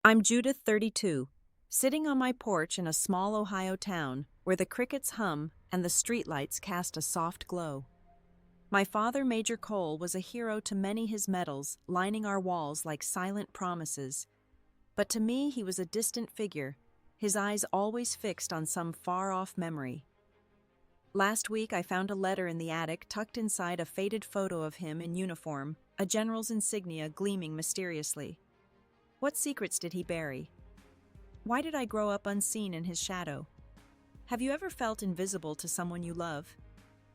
I'm Judith, 32, sitting on my porch in a small Ohio town where the crickets hum and the streetlights cast a soft glow. My father, Major Cole, was a hero to many his medals lining our walls like silent promises. But to me, he was a distant figure, his eyes always fixed on some far-off memory. Last week, I found a letter in the attic tucked inside a faded photo of him in uniform, a general's insignia gleaming mysteriously. What secrets did he bury? Why did I grow up unseen in his shadow? Have you ever felt invisible to someone you love?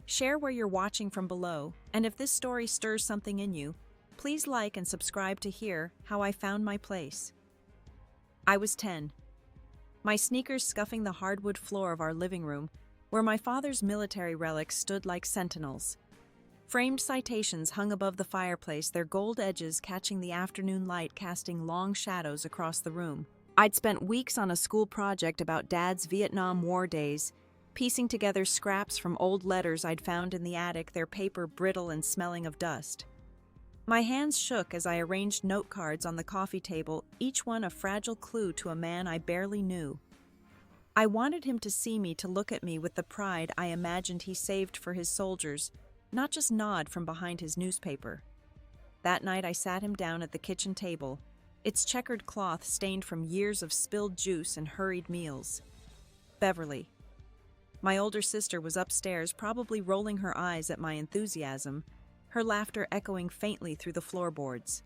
Share where you're watching from below, and if this story stirs something in you, please like and subscribe to hear how I found my place. I was 10. My sneakers scuffing the hardwood floor of our living room, where my father's military relics stood like sentinels. Framed citations hung above the fireplace, their gold edges catching the afternoon light, casting long shadows across the room. I'd spent weeks on a school project about Dad's Vietnam War days, piecing together scraps from old letters I'd found in the attic, their paper brittle and smelling of dust. My hands shook as I arranged note cards on the coffee table, each one a fragile clue to a man I barely knew. I wanted him to see me, to look at me with the pride I imagined he saved for his soldiers, not just nod from behind his newspaper. That night I sat him down at the kitchen table, its checkered cloth stained from years of spilled juice and hurried meals. Beverly. My older sister was upstairs, probably rolling her eyes at my enthusiasm, her laughter echoing faintly through the floorboards.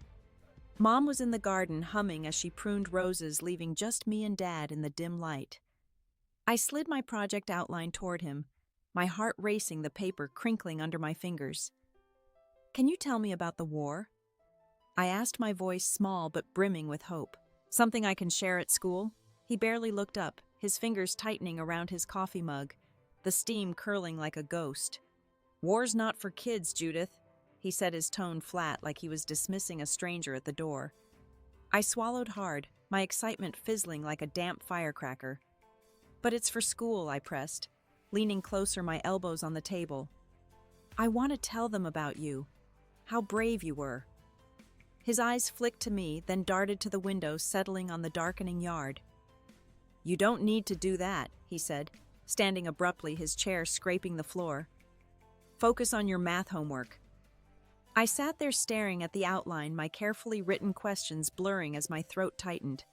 Mom was in the garden, humming as she pruned roses, leaving just me and Dad in the dim light. I slid my project outline toward him, my heart racing, the paper crinkling under my fingers. "Can you tell me about the war?" I asked, my voice small but brimming with hope. "Something I can share at school?" He barely looked up, his fingers tightening around his coffee mug, the steam curling like a ghost. "War's not for kids, Judith," he said, his tone flat, like he was dismissing a stranger at the door. I swallowed hard, my excitement fizzling like a damp firecracker. "But it's for school," I pressed, leaning closer, my elbows on the table. "I want to tell them about you, how brave you were." His eyes flicked to me, then darted to the window, settling on the darkening yard. "You don't need to do that," he said, standing abruptly, his chair scraping the floor. "Focus on your math homework." I sat there staring at the outline, my carefully written questions blurring as my throat tightened.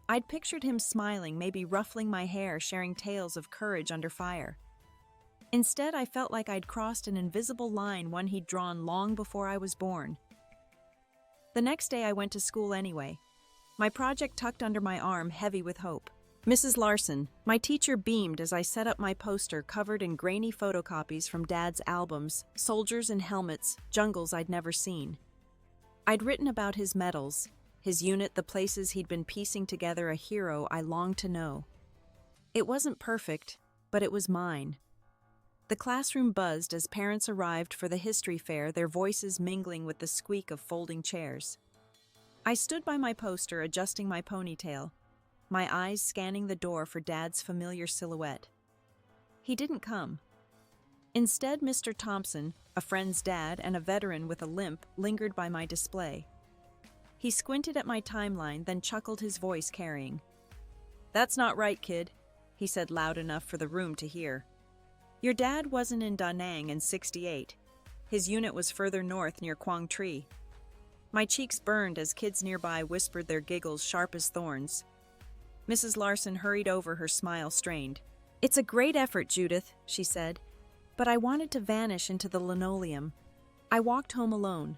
I'd pictured him smiling, maybe ruffling my hair, sharing tales of courage under fire. Instead, I felt like I'd crossed an invisible line, one he'd drawn long before I was born. The next day I went to school anyway, my project tucked under my arm, heavy with hope. Mrs. Larson, my teacher, beamed as I set up my poster covered in grainy photocopies from Dad's albums, soldiers in helmets, jungles I'd never seen. I'd written about his medals, his unit, the places he'd been piecing together, a hero I longed to know. It wasn't perfect, but it was mine. The classroom buzzed as parents arrived for the history fair, their voices mingling with the squeak of folding chairs. I stood by my poster, adjusting my ponytail, my eyes scanning the door for Dad's familiar silhouette. He didn't come. Instead, Mr. Thompson, a friend's dad and a veteran with a limp, lingered by my display. He squinted at my timeline, then chuckled, his voice carrying. "That's not right, kid," he said loud enough for the room to hear. "Your dad wasn't in Da Nang in '68. His unit was further north near Quang Tri." My cheeks burned as kids nearby whispered, their giggles sharp as thorns. Mrs. Larson hurried over, her smile strained. "It's a great effort, Judith," she said, but I wanted to vanish into the linoleum. I walked home alone,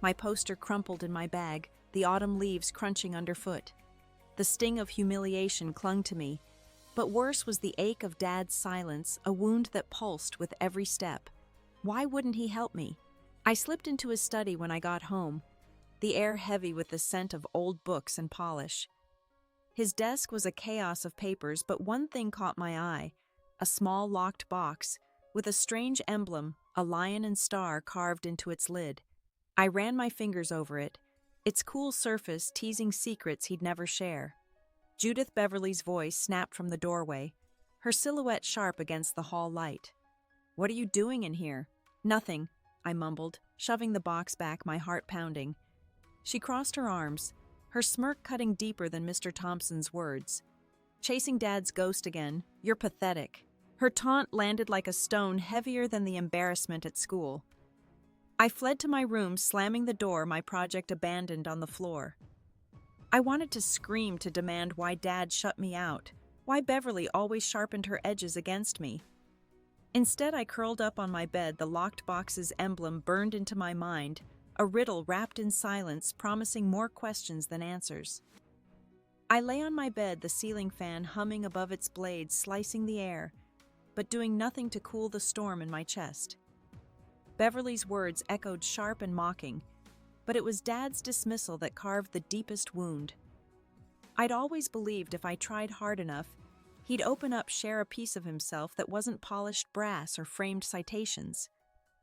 my poster crumpled in my bag, the autumn leaves crunching underfoot. The sting of humiliation clung to me, but worse was the ache of Dad's silence, a wound that pulsed with every step. Why wouldn't he help me? I slipped into his study when I got home, the air heavy with the scent of old books and polish. His desk was a chaos of papers, but one thing caught my eye, a small locked box with a strange emblem, a lion and star carved into its lid. I ran my fingers over it, its cool surface teasing secrets he'd never share. Judith Beverly's voice snapped from the doorway, her silhouette sharp against the hall light. "What are you doing in here?" "Nothing," I mumbled, shoving the box back, my heart pounding. She crossed her arms, her smirk cutting deeper than Mr. Thompson's words. Chasing Dad's ghost again, you're pathetic. Her taunt landed like a stone heavier than the embarrassment at school. I fled to my room, slamming the door, my project abandoned on the floor. I wanted to scream to demand why Dad shut me out, why Beverly always sharpened her edges against me. Instead, I curled up on my bed, the locked box's emblem burned into my mind, a riddle wrapped in silence, promising more questions than answers. I lay on my bed, the ceiling fan humming above its blades, slicing the air, but doing nothing to cool the storm in my chest. Beverly's words echoed sharp and mocking, but it was Dad's dismissal that carved the deepest wound. I'd always believed if I tried hard enough, he'd open up, share a piece of himself that wasn't polished brass or framed citations.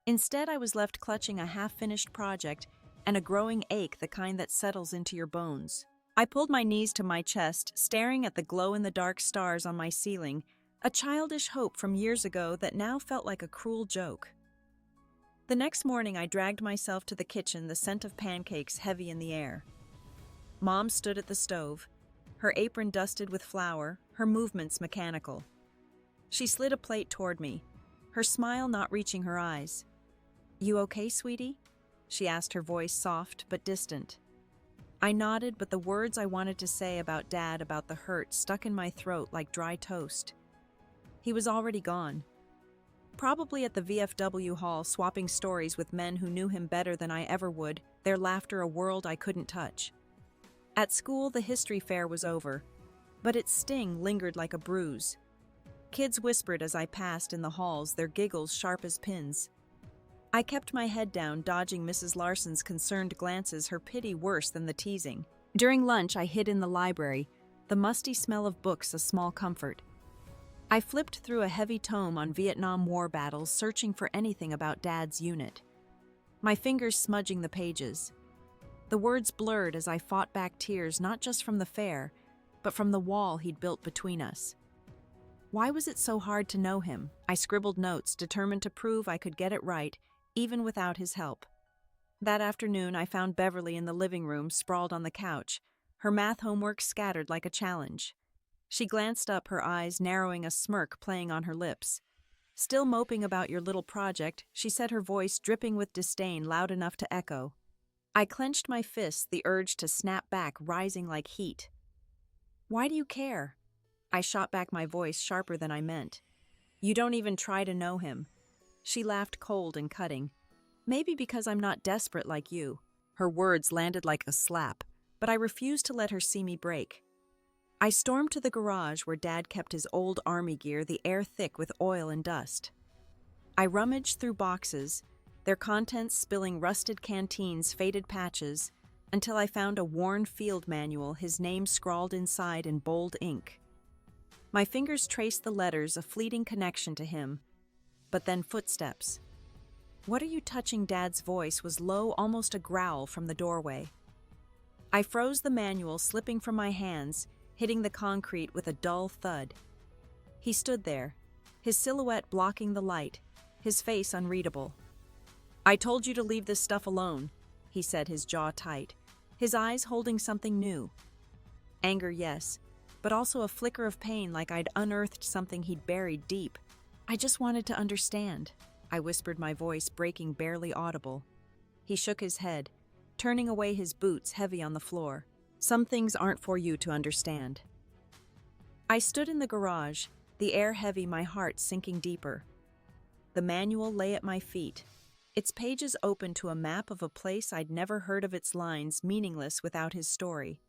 Instead, I was left clutching a half-finished project and a growing ache, the kind that settles into your bones. I pulled my knees to my chest, staring at the glow-in-the-dark stars on my ceiling, a childish hope from years ago that now felt like a cruel joke. The next morning, I dragged myself to the kitchen, the scent of pancakes heavy in the air. Mom stood at the stove, her apron dusted with flour, her movements mechanical. She slid a plate toward me, her smile not reaching her eyes. "You okay, sweetie?" she asked, her voice soft but distant. I nodded, but the words I wanted to say about Dad, about the hurt, stuck in my throat like dry toast. He was already gone. Probably at the VFW hall, swapping stories with men who knew him better than I ever would, their laughter a world I couldn't touch. At school, the history fair was over, but its sting lingered like a bruise. Kids whispered as I passed in the halls, their giggles sharp as pins. I kept my head down, dodging Mrs. Larson's concerned glances, her pity worse than the teasing. During lunch, I hid in the library, the musty smell of books a small comfort. I flipped through a heavy tome on Vietnam War battles, searching for anything about Dad's unit. My fingers smudging the pages. The words blurred as I fought back tears, not just from the fair, but from the wall he'd built between us. Why was it so hard to know him? I scribbled notes, determined to prove I could get it right, even without his help. That afternoon, I found Beverly in the living room, sprawled on the couch, her math homework scattered like a challenge. She glanced up, her eyes narrowing, a smirk playing on her lips. "Still moping about your little project," she said, her voice dripping with disdain, loud enough to echo. I clenched my fists, the urge to snap back rising like heat. "Why do you care?" I shot back, my voice sharper than I meant. "You don't even try to know him." She laughed, cold and cutting. "Maybe because I'm not desperate like you." Her words landed like a slap, but I refused to let her see me break. I stormed to the garage where Dad kept his old army gear, the air thick with oil and dust. I rummaged through boxes, their contents spilling rusted canteens, faded patches, until I found a worn field manual, his name scrawled inside in bold ink. My fingers traced the letters, a fleeting connection to him, but then footsteps. "What are you touching?" Dad's voice was low, almost a growl from the doorway. I froze, the manual slipping from my hands, hitting the concrete with a dull thud. He stood there, his silhouette blocking the light, his face unreadable. "I told you to leave this stuff alone," he said, his jaw tight, his eyes holding something new. Anger, yes, but also a flicker of pain, like I'd unearthed something he'd buried deep. "I just wanted to understand," I whispered, my voice breaking, barely audible. He shook his head, turning away, his boots heavy on the floor. "Some things aren't for you to understand." I stood in the garage, the air heavy, my heart sinking deeper. The manual lay at my feet, its pages open to a map of a place I'd never heard of, its lines meaningless without his story.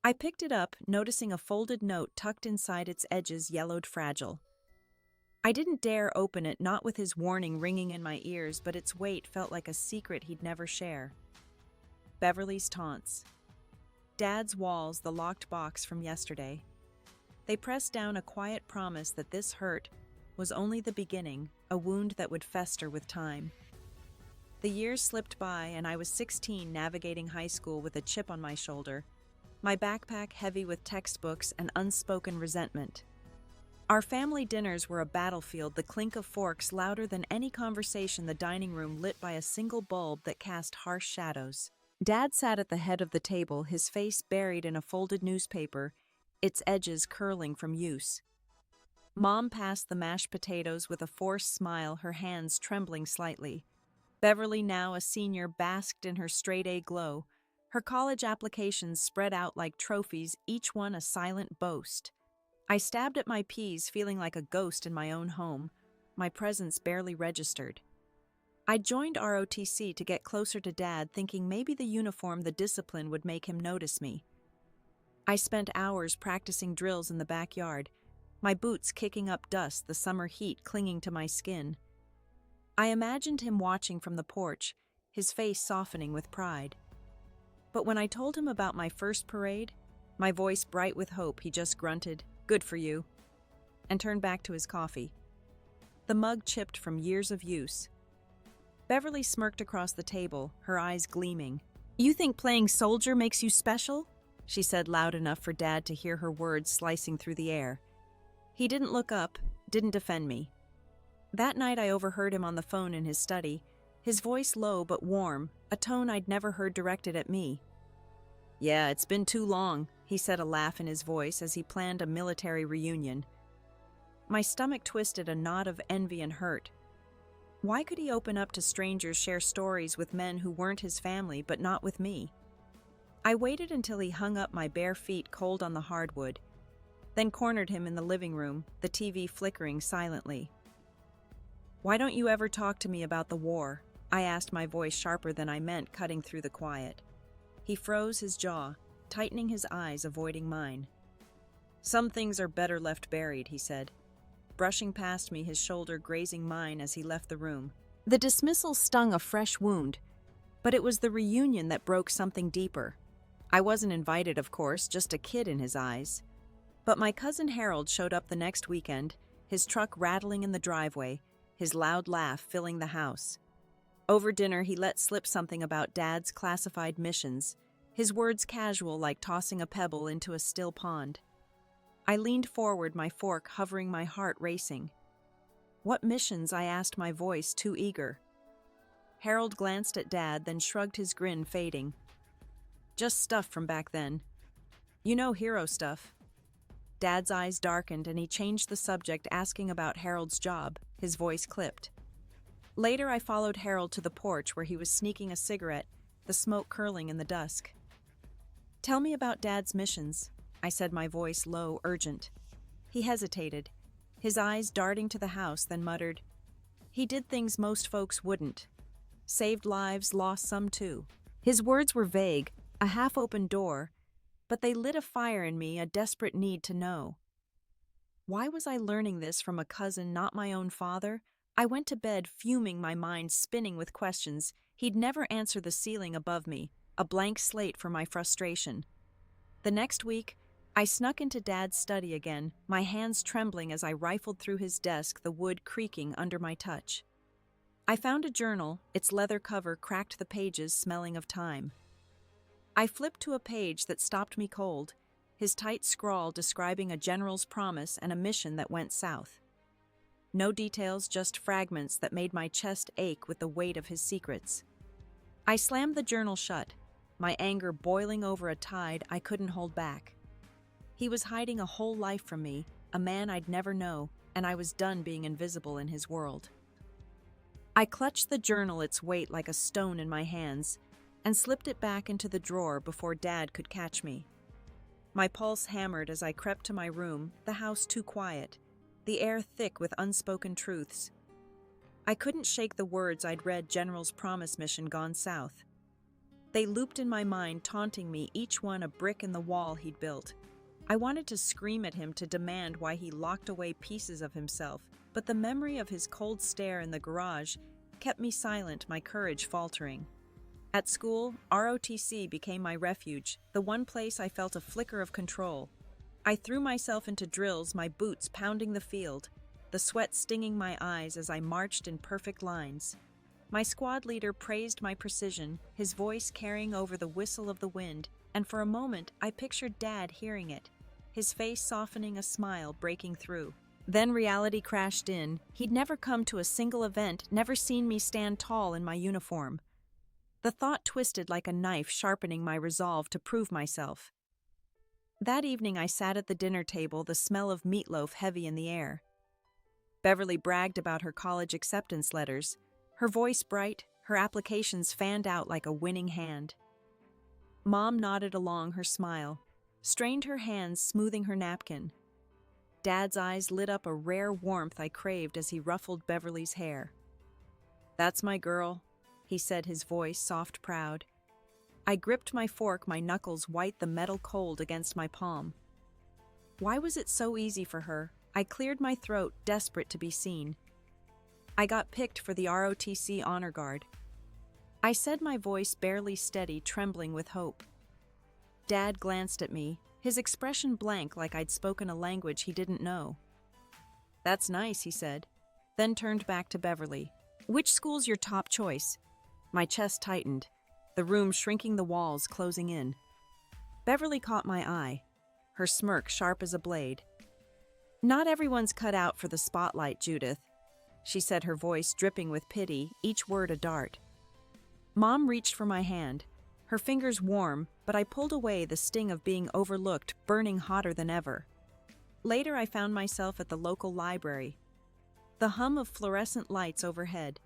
I picked it up, noticing a folded note tucked inside, its edges yellowed, fragile. I didn't dare open it, not with his warning ringing in my ears, but its weight felt like a secret he'd never share. Beverly's taunts. Dad's walls, the locked box from yesterday. They pressed down, a quiet promise that this hurt was only the beginning, a wound that would fester with time. The years slipped by, and I was 16, navigating high school with a chip on my shoulder, my backpack heavy with textbooks and unspoken resentment. Our family dinners were a battlefield, the clink of forks louder than any conversation, the dining room lit by a single bulb that cast harsh shadows. Dad sat at the head of the table, his face buried in a folded newspaper, its edges curling from use. Mom passed the mashed potatoes with a forced smile, her hands trembling slightly. Beverly, now a senior, basked in her straight-A glow. Her college applications spread out like trophies, each one a silent boast. I stabbed at my peas, feeling like a ghost in my own home. My presence barely registered. I joined ROTC to get closer to Dad, thinking maybe the uniform, the discipline, would make him notice me. I spent hours practicing drills in the backyard, my boots kicking up dust, the summer heat clinging to my skin. I imagined him watching from the porch, his face softening with pride. But when I told him about my first parade, my voice bright with hope, he just grunted, "Good for you," and turned back to his coffee. The mug chipped from years of use. Beverly smirked across the table, her eyes gleaming. "You think playing soldier makes you special?" she said, loud enough for Dad to hear her words slicing through the air. He didn't look up, didn't defend me. That night I overheard him on the phone in his study, his voice low but warm, a tone I'd never heard directed at me. "Yeah, it's been too long," he said, a laugh in his voice as he planned a military reunion. My stomach twisted, a knot of envy and hurt. Why could he open up to strangers, share stories with men who weren't his family, but not with me? I waited until he hung up, my bare feet cold on the hardwood, then cornered him in the living room, the TV flickering silently. "Why don't you ever talk to me about the war?" I asked, my voice sharper than I meant, cutting through the quiet. He froze, his jaw, tightening his eyes, avoiding mine. "Some things are better left buried," he said, brushing past me, his shoulder grazing mine as he left the room. The dismissal stung a fresh wound, but it was the reunion that broke something deeper. I wasn't invited, of course, just a kid in his eyes. But my cousin Harold showed up the next weekend, his truck rattling in the driveway, his loud laugh filling the house. Over dinner, he let slip something about Dad's classified missions, his words casual, like tossing a pebble into a still pond. I leaned forward, my fork hovering, my heart racing. "What missions?" I asked, my voice too eager. Harold glanced at Dad, then shrugged, his grin fading. "Just stuff from back then. You know, hero stuff." Dad's eyes darkened and he changed the subject, asking about Harold's job, his voice clipped. Later, I followed Harold to the porch where he was sneaking a cigarette, the smoke curling in the dusk. "Tell me about Dad's missions," I said, my voice low, urgent. He hesitated, his eyes darting to the house, then muttered, "He did things most folks wouldn't. Saved lives, lost some too." His words were vague, a half-open door, but they lit a fire in me, a desperate need to know. Why was I learning this from a cousin, not my own father? I went to bed fuming, my mind spinning with questions. He'd never answer the ceiling above me, a blank slate for my frustration. The next week, I snuck into Dad's study again, my hands trembling as I rifled through his desk, the wood creaking under my touch. I found a journal, its leather cover cracked, the pages smelling of time. I flipped to a page that stopped me cold, his tight scrawl describing a general's promise and a mission that went south. No details, just fragments that made my chest ache with the weight of his secrets. I slammed the journal shut, my anger boiling over a tide I couldn't hold back. He was hiding a whole life from me, a man I'd never know, and I was done being invisible in his world. I clutched the journal, its weight like a stone in my hands, and slipped it back into the drawer before Dad could catch me. My pulse hammered as I crept to my room, the house too quiet, the air thick with unspoken truths. I couldn't shake the words I'd read, General's promise, mission gone south. They looped in my mind, taunting me, each one a brick in the wall he'd built. I wanted to scream at him, to demand why he locked away pieces of himself, but the memory of his cold stare in the garage kept me silent, my courage faltering. At school, ROTC became my refuge, the one place I felt a flicker of control. I threw myself into drills, my boots pounding the field, the sweat stinging my eyes as I marched in perfect lines. My squad leader praised my precision, his voice carrying over the whistle of the wind, and for a moment I pictured Dad hearing it, his face softening, a smile breaking through. Then reality crashed in. He'd never come to a single event, never seen me stand tall in my uniform. The thought twisted like a knife, sharpening my resolve to prove myself. That evening I sat at the dinner table, the smell of meatloaf heavy in the air. Beverly bragged about her college acceptance letters, her voice bright, her applications fanned out like a winning hand. Mom nodded along, her smile, strained her hands smoothing her napkin. Dad's eyes lit up a rare warmth I craved as he ruffled Beverly's hair. "That's my girl," he said, his voice soft, proud. I gripped my fork, my knuckles white, the metal cold against my palm. Why was it so easy for her? I cleared my throat, desperate to be seen. "I got picked for the ROTC Honor Guard," I said, my voice barely steady, trembling with hope. Dad glanced at me, his expression blank, like I'd spoken a language he didn't know. "That's nice," he said, then turned back to Beverly. "Which school's your top choice?" My chest tightened, the room shrinking, the walls closing in. Beverly caught my eye, her smirk sharp as a blade. "Not everyone's cut out for the spotlight, Judith," she said, her voice dripping with pity, each word a dart. Mom reached for my hand, her fingers warm, but I pulled away, the sting of being overlooked burning hotter than ever. Later I found myself at the local library, the hum of fluorescent lights overhead,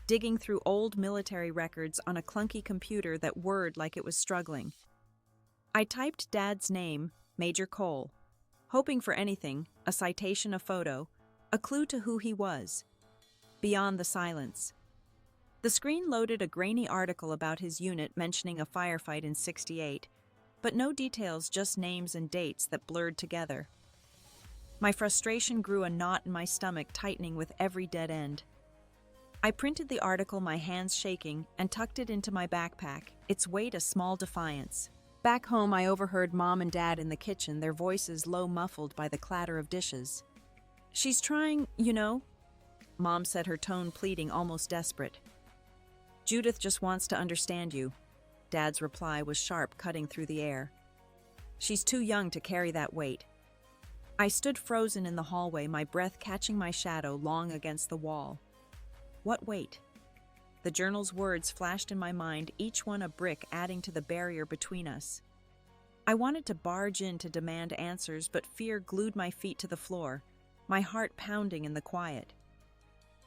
digging through old military records on a clunky computer that whirred like it was struggling. I typed Dad's name, Major Cole, hoping for anything, a citation, a photo, a clue to who he was. Beyond the silence. The screen loaded a grainy article about his unit mentioning a firefight in '68, but no details, just names and dates that blurred together. My frustration grew, a knot in my stomach tightening with every dead end. I printed the article, my hands shaking, and tucked it into my backpack, its weight a small defiance. Back home, I overheard Mom and Dad in the kitchen, their voices low, muffled by the clatter of dishes. "She's trying, you know," Mom said, her tone pleading, almost desperate. "Judith just wants to understand you," Dad's reply was sharp, cutting through the air. "She's too young to carry that weight." I stood frozen in the hallway, my breath catching my shadow long against the wall. What weight? The journal's words flashed in my mind, each one a brick adding to the barrier between us. I wanted to barge in to demand answers, but fear glued my feet to the floor, my heart pounding in the quiet.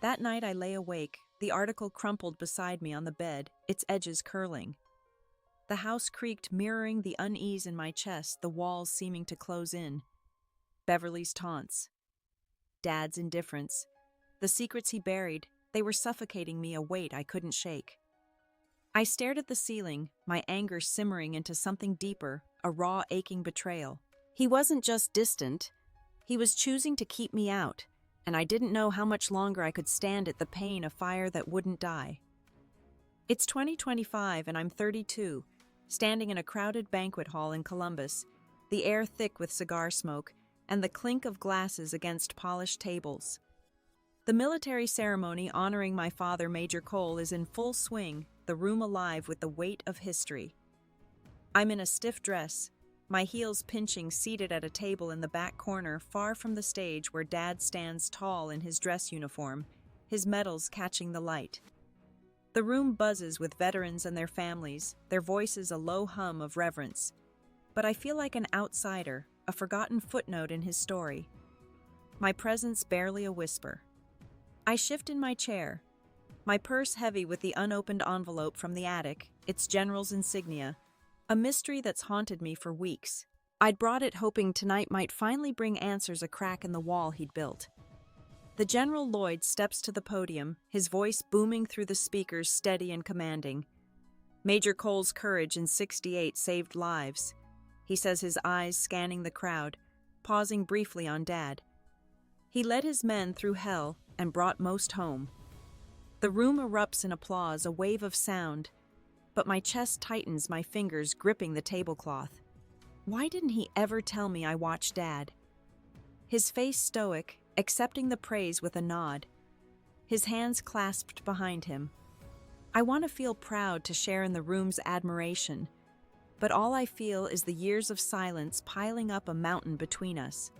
That night I lay awake, the article crumpled beside me on the bed, its edges curling. The house creaked, mirroring the unease in my chest, the walls seeming to close in. Beverly's taunts. Dad's indifference. The secrets he buried, they were suffocating me, a weight I couldn't shake. I stared at the ceiling, my anger simmering into something deeper, a raw, aching betrayal. He wasn't just distant, he was choosing to keep me out, and I didn't know how much longer I could stand it, the pain, a fire that wouldn't die. It's 2025 and I'm 32, standing in a crowded banquet hall in Columbus, the air thick with cigar smoke, and the clink of glasses against polished tables. The military ceremony honoring my father, Major Cole, is in full swing, the room alive with the weight of history. I'm in a stiff dress, my heels pinching, seated at a table in the back corner, far from the stage where Dad stands tall in his dress uniform, his medals catching the light. The room buzzes with veterans and their families, their voices a low hum of reverence. But I feel like an outsider, a forgotten footnote in his story. My presence barely a whisper. I shift in my chair, my purse heavy with the unopened envelope from the attic, its general's insignia, a mystery that's haunted me for weeks. I'd brought it hoping tonight might finally bring answers, a crack in the wall he'd built. The General Lloyd steps to the podium, his voice booming through the speakers, steady and commanding. Major Cole's courage in '68 saved lives, he says, his eyes scanning the crowd, pausing briefly on Dad. He led his men through hell and brought most home. The room erupts in applause, a wave of sound, but my chest tightens, my fingers gripping the tablecloth. Why didn't he ever tell me I watched Dad? His face stoic, accepting the praise with a nod, his hands clasped behind him. I want to feel proud to share in the room's admiration, but all I feel is the years of silence piling up, a mountain between us.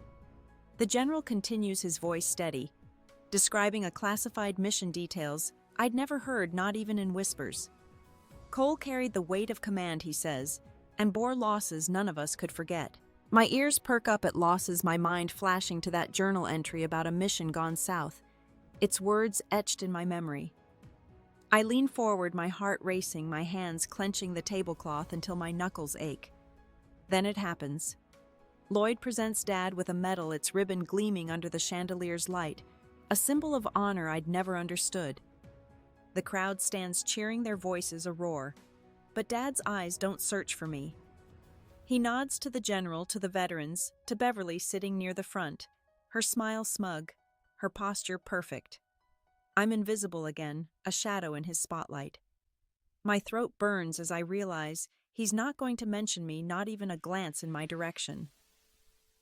The general continues, his voice steady, describing a classified mission details I'd never heard, not even in whispers. Cole carried the weight of command, he says, and bore losses none of us could forget. My ears perk up at losses, my mind flashing to that journal entry about a mission gone south, its words etched in my memory. I lean forward, my heart racing, my hands clenching the tablecloth until my knuckles ache. Then it happens. Lloyd presents Dad with a medal, its ribbon gleaming under the chandelier's light, a symbol of honor I'd never understood. The crowd stands cheering, their voices a roar, but Dad's eyes don't search for me. He nods to the general, to the veterans, to Beverly sitting near the front, her smile smug, her posture perfect. I'm invisible again, a shadow in his spotlight. My throat burns as I realize he's not going to mention me, not even a glance in my direction.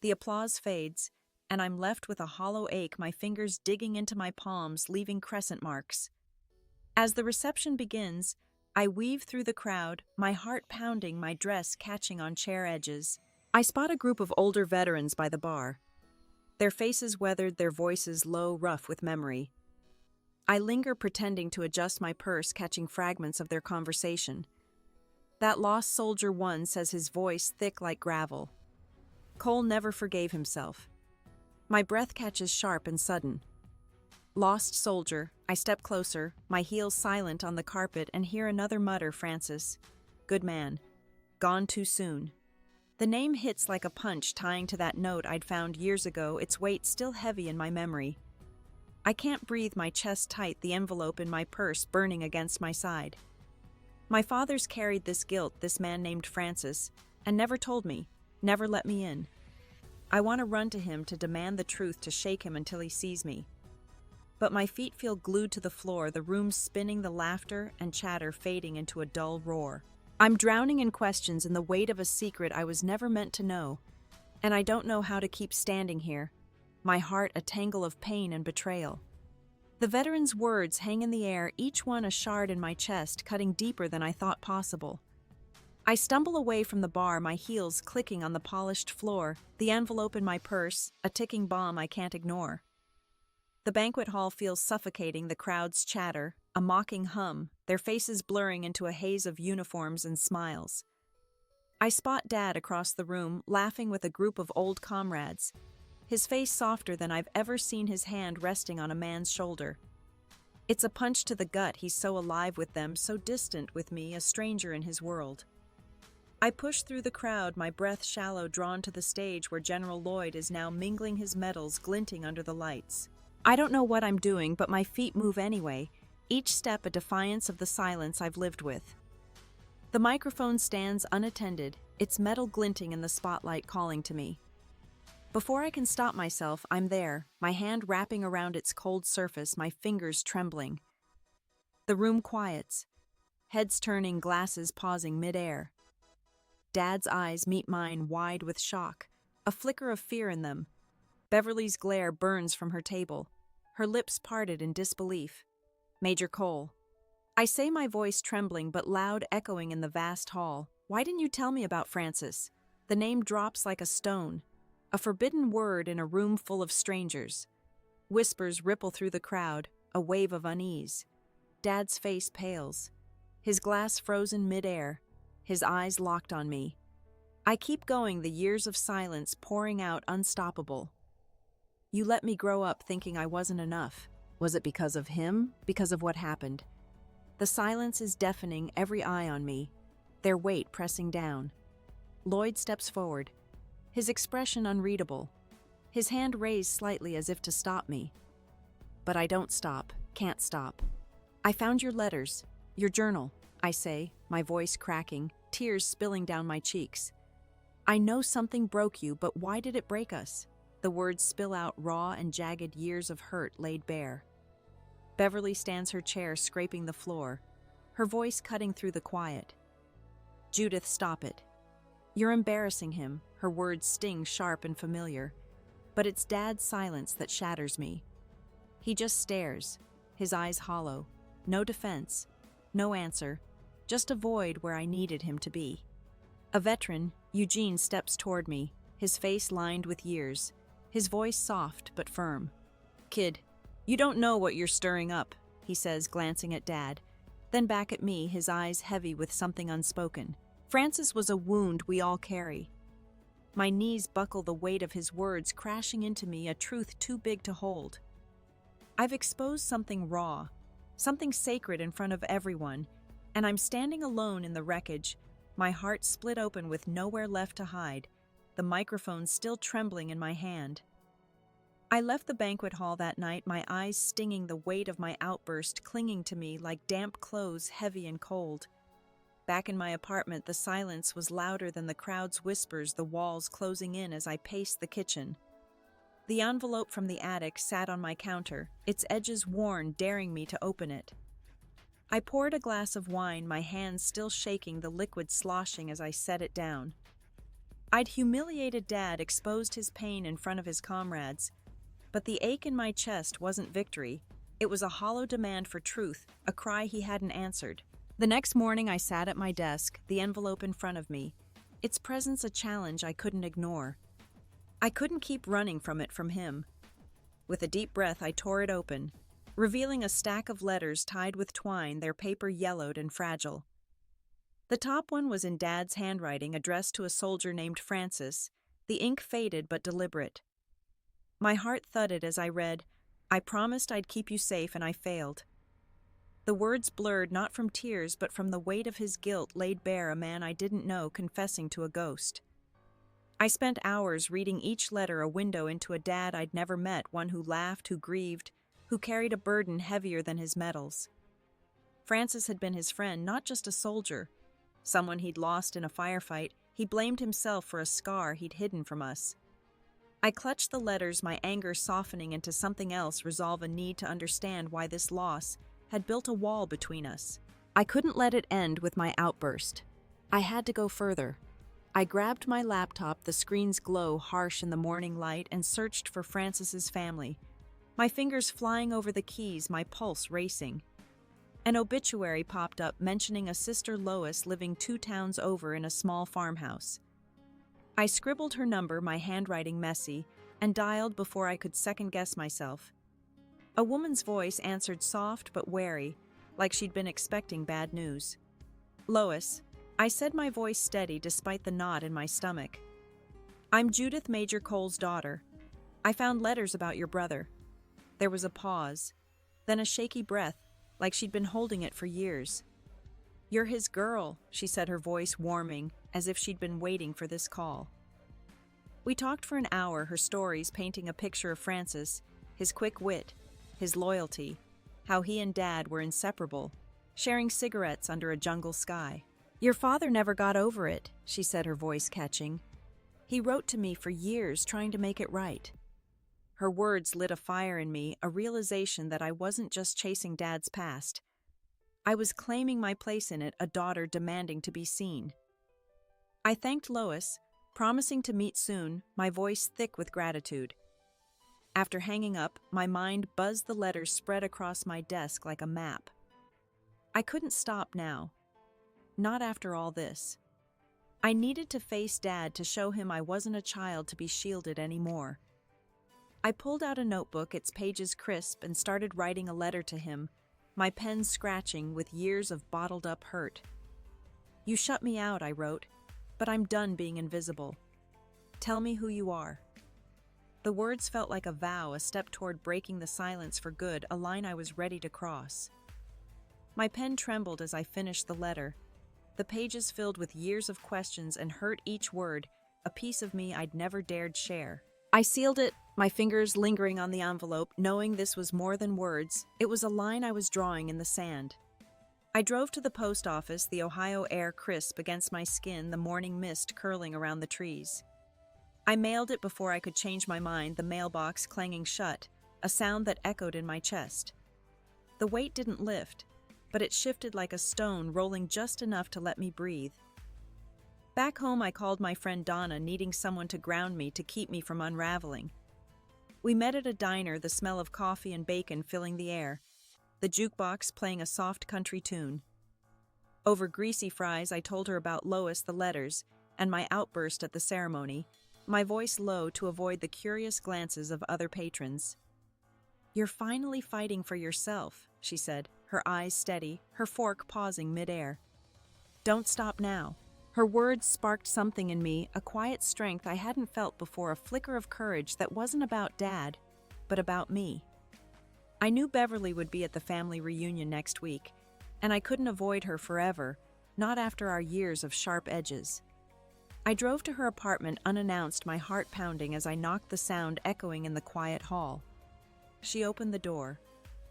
The applause fades, and I'm left with a hollow ache, my fingers digging into my palms, leaving crescent marks. As the reception begins, I weave through the crowd, my heart pounding, my dress catching on chair edges. I spot a group of older veterans by the bar, their faces weathered, their voices low, rough with memory. I linger, pretending to adjust my purse, catching fragments of their conversation. That lost soldier one says, his voice thick like gravel. Cole never forgave himself. My breath catches sharp and sudden. Lost soldier, I step closer, my heels silent on the carpet, and hear another mutter, Francis. Good man. Gone too soon. The name hits like a punch, tying to that note I'd found years ago, its weight still heavy in my memory. I can't breathe, my chest tight, the envelope in my purse burning against my side. My father's carried this guilt, this man named Francis, and never told me, never let me in. I want to run to him, to demand the truth, to shake him until he sees me. But my feet feel glued to the floor, the room spinning, the laughter and chatter fading into a dull roar. I'm drowning in questions and the weight of a secret I was never meant to know, and I don't know how to keep standing here, my heart a tangle of pain and betrayal. The veteran's words hang in the air, each one a shard in my chest, cutting deeper than I thought possible. I stumble away from the bar, my heels clicking on the polished floor, the envelope in my purse, a ticking bomb I can't ignore. The banquet hall feels suffocating, the crowd's chatter, a mocking hum, their faces blurring into a haze of uniforms and smiles. I spot Dad across the room, laughing with a group of old comrades, his face softer than I've ever seen, his hand resting on a man's shoulder. It's a punch to the gut, he's so alive with them, so distant with me, a stranger in his world. I push through the crowd, my breath shallow, drawn to the stage where General Lloyd is now mingling his medals, glinting under the lights. I don't know what I'm doing, but my feet move anyway, each step a defiance of the silence I've lived with. The microphone stands unattended, its metal glinting in the spotlight, calling to me. Before I can stop myself, I'm there, my hand wrapping around its cold surface, my fingers trembling. The room quiets, heads turning, glasses pausing midair. Dad's eyes meet mine, wide with shock, a flicker of fear in them. Beverly's glare burns from her table, her lips parted in disbelief. Major Cole. I say, my voice trembling but loud, echoing in the vast hall. Why didn't you tell me about Francis? The name drops like a stone, a forbidden word in a room full of strangers. Whispers ripple through the crowd, a wave of unease. Dad's face pales, his glass frozen midair, his eyes locked on me. I keep going, the years of silence pouring out unstoppable. You let me grow up thinking I wasn't enough. Was it because of him? Because of what happened? The silence is deafening, every eye on me, their weight pressing down. Lloyd steps forward, his expression unreadable, his hand raised slightly as if to stop me. But I don't stop, can't stop. I found your letters, your journal, I say, my voice cracking, tears spilling down my cheeks. I know something broke you, but why did it break us? The words spill out, raw and jagged, years of hurt laid bare. Beverly stands her chair, scraping the floor, her voice cutting through the quiet. Judith, stop it. You're embarrassing him, her words sting sharp and familiar. But it's Dad's silence that shatters me. He just stares, his eyes hollow. No defense, no answer, just a void where I needed him to be. A veteran, Eugene, steps toward me, his face lined with years, his voice soft but firm. Kid, you don't know what you're stirring up, he says, glancing at Dad. then back at me, his eyes heavy with something unspoken. Francis was a wound we all carry. My knees buckle, the weight of his words crashing into me, a truth too big to hold. I've exposed something raw, something sacred in front of everyone, and I'm standing alone in the wreckage, my heart split open with nowhere left to hide, the microphone still trembling in my hand. I left the banquet hall that night, my eyes stinging, the weight of my outburst clinging to me like damp clothes, heavy and cold. Back in my apartment, the silence was louder than the crowd's whispers, the walls closing in as I paced the kitchen. The envelope from the attic sat on my counter, its edges worn, daring me to open it. I poured a glass of wine, my hands still shaking, the liquid sloshing as I set it down. I'd humiliated Dad, exposed his pain in front of his comrades, but the ache in my chest wasn't victory. It was a hollow demand for truth, a cry he hadn't answered. The next morning I sat at my desk, the envelope in front of me, its presence a challenge I couldn't ignore. I couldn't keep running from it, from him. With a deep breath, I tore it open, revealing a stack of letters tied with twine, their paper yellowed and fragile. The top one was in Dad's handwriting, addressed to a soldier named Francis, the ink faded but deliberate. My heart thudded as I read, "I promised I'd keep you safe and I failed." The words blurred, not from tears but from the weight of his guilt laid bare, a man I didn't know confessing to a ghost. I spent hours reading each letter, a window into a Dad I'd never met, one who laughed, who grieved, who carried a burden heavier than his medals. Francis had been his friend, not just a soldier, someone he'd lost in a firefight. He blamed himself for a scar he'd hidden from us. I clutched the letters, my anger softening into something else, resolve, a need to understand why this loss had built a wall between us. I couldn't let it end with my outburst. I had to go further. I grabbed my laptop, the screen's glow harsh in the morning light, and searched for Francis's family, my fingers flying over the keys, my pulse racing. An obituary popped up mentioning a sister Lois living 2 towns over in a small farmhouse. I scribbled her number, my handwriting messy, and dialed before I could second-guess myself. A woman's voice answered, soft but wary, like she'd been expecting bad news. "Lois," I said, my voice steady despite the knot in my stomach. "I'm Judith, Major Cole's daughter. I found letters about your brother." There was a pause, then a shaky breath, like she'd been holding it for years. "You're his girl," she said, her voice warming, as if she'd been waiting for this call. We talked for an hour, her stories painting a picture of Francis, his quick wit, his loyalty, how he and Dad were inseparable, sharing cigarettes under a jungle sky. "Your father never got over it," she said, her voice catching. "He wrote to me for years, trying to make it right." Her words lit a fire in me, a realization that I wasn't just chasing Dad's past. I was claiming my place in it, a daughter demanding to be seen. I thanked Lois, promising to meet soon, my voice thick with gratitude. After hanging up, my mind buzzed, the letters spread across my desk like a map. I couldn't stop now. Not after all this. I needed to face Dad, to show him I wasn't a child to be shielded anymore. I pulled out a notebook, its pages crisp, and started writing a letter to him, my pen scratching with years of bottled-up hurt. "You shut me out," I wrote, "but I'm done being invisible. Tell me who you are." The words felt like a vow, a step toward breaking the silence for good, a line I was ready to cross. My pen trembled as I finished the letter, the pages filled with years of questions and hurt, each word a piece of me I'd never dared share. I sealed it, my fingers lingering on the envelope, knowing this was more than words. It was a line I was drawing in the sand. I drove to the post office, the Ohio air crisp against my skin, the morning mist curling around the trees. I mailed it before I could change my mind, the mailbox clanging shut, a sound that echoed in my chest. The weight didn't lift, but it shifted like a stone, rolling just enough to let me breathe. Back home, I called my friend Donna, needing someone to ground me, to keep me from unraveling. We met at a diner, the smell of coffee and bacon filling the air, the jukebox playing a soft country tune. Over greasy fries, I told her about Lois, the letters, and my outburst at the ceremony, my voice low to avoid the curious glances of other patrons. "You're finally fighting for yourself," she said, her eyes steady, her fork pausing midair. Don't stop now. Her words sparked something in me, a quiet strength I hadn't felt before, a flicker of courage that wasn't about Dad, but about me. I knew Beverly would be at the family reunion next week, and I couldn't avoid her forever, not after our years of sharp edges. I drove to her apartment unannounced, my heart pounding as I knocked, the sound echoing in the quiet hall. She opened the door,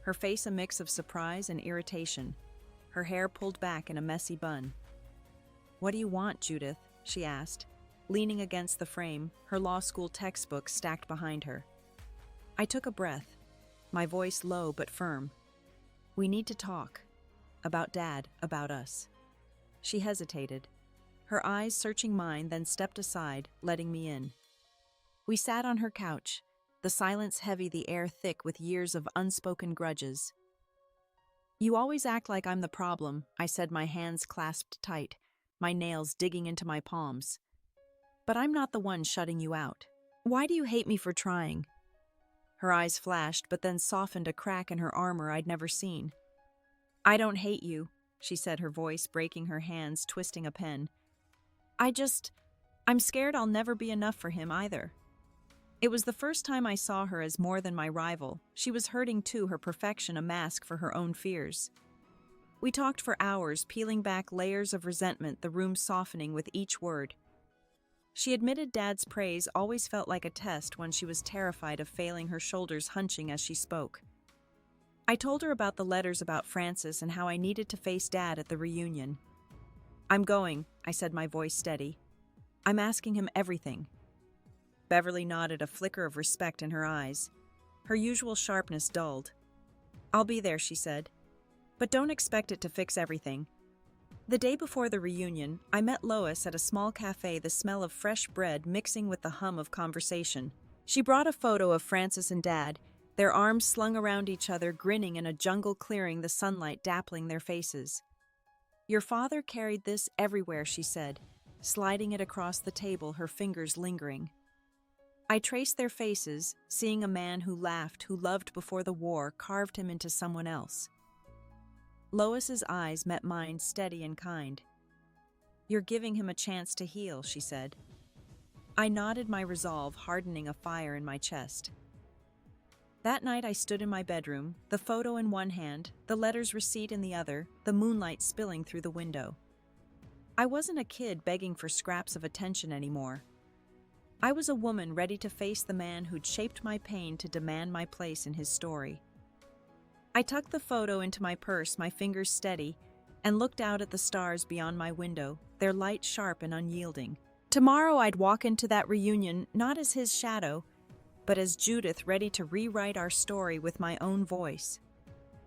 her face a mix of surprise and irritation, her hair pulled back in a messy bun. "What do you want, Judith?" she asked, leaning against the frame, her law school textbook stacked behind her. I took a breath, my voice low but firm. "We need to talk. About Dad, about us." She hesitated, her eyes searching mine, then stepped aside, letting me in. We sat on her couch, the silence heavy, the air thick with years of unspoken grudges. "You always act like I'm the problem," I said, my hands clasped tight, my nails digging into my palms. "But I'm not the one shutting you out. Why do you hate me for trying?" Her eyes flashed, but then softened, a crack in her armor I'd never seen. "I don't hate you," she said, her voice breaking, her hands twisting a pen. I'm scared I'll never be enough for him either." It was the first time I saw her as more than my rival. She was hurting too, her perfection a mask for her own fears. We talked for hours, peeling back layers of resentment, the room softening with each word. She admitted Dad's praise always felt like a test when she was terrified of failing, her shoulders hunching as she spoke. I told her about the letters about Francis and how I needed to face Dad at the reunion. "I'm going," I said, my voice steady. "I'm asking him everything." Beverly nodded, a flicker of respect in her eyes. Her usual sharpness dulled. "I'll be there," she said. "But don't expect it to fix everything." The day before the reunion, I met Lois at a small cafe, the smell of fresh bread mixing with the hum of conversation. She brought a photo of Francis and Dad, their arms slung around each other, grinning in a jungle clearing, the sunlight dappling their faces. "Your father carried this everywhere," she said, sliding it across the table, her fingers lingering. I traced their faces, seeing a man who laughed, who loved before the war, carved him into someone else. Lois's eyes met mine, steady and kind. "You're giving him a chance to heal," she said. I nodded, my resolve hardening, a fire in my chest. That night I stood in my bedroom, the photo in one hand, the letter's receipt in the other, the moonlight spilling through the window. I wasn't a kid begging for scraps of attention anymore. I was a woman ready to face the man who'd shaped my pain, to demand my place in his story. I tucked the photo into my purse, my fingers steady, and looked out at the stars beyond my window, their light sharp and unyielding. Tomorrow I'd walk into that reunion not as his shadow, but as Judith, ready to rewrite our story with my own voice.